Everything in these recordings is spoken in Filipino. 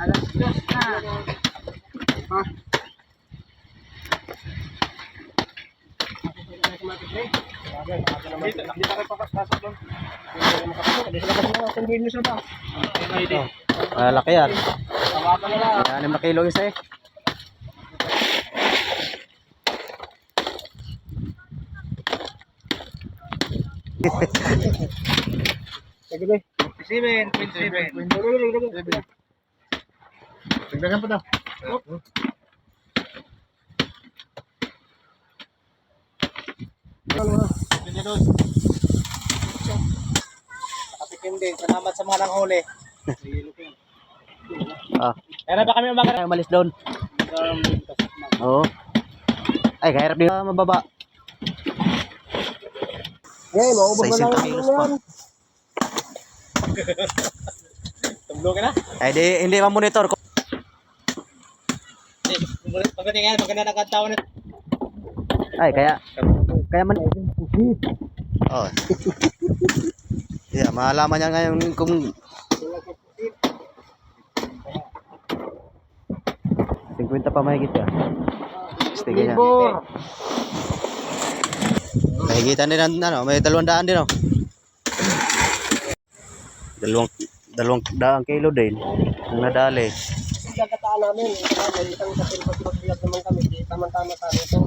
Alas 2 na. Ha? Hindi pa kayo papasok doon. Malaki yan. 6 na kilo isa eh. Sige ba? 27. Tignan pa daw. Nakatikim din. Salamat sa mga nanghuli. Ah, Kaya ba kami umaga? umalis doon. Oo. Ay, kahirap din mababa. Eh, maubos na lang 60 kilos pa. Tumlo ka na? Ay, hindi ma-monitor ko. Pagdating yan, maganda nagkataon na. Ay, kaya man. Oh. Yeah, malaman niya ngayon kung 50 pa mahigit ya. Sige niya. Mahigitan din ang ano, may 200 din oh. 200 kilo din ang nadali. Pagkataan namin, isang kapil pag-vlog naman kami, tama-tama tayo ito.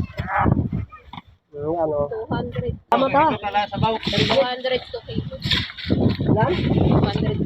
Yung ano? 200. Tama ta? 200 to kilo. Ilan? 200.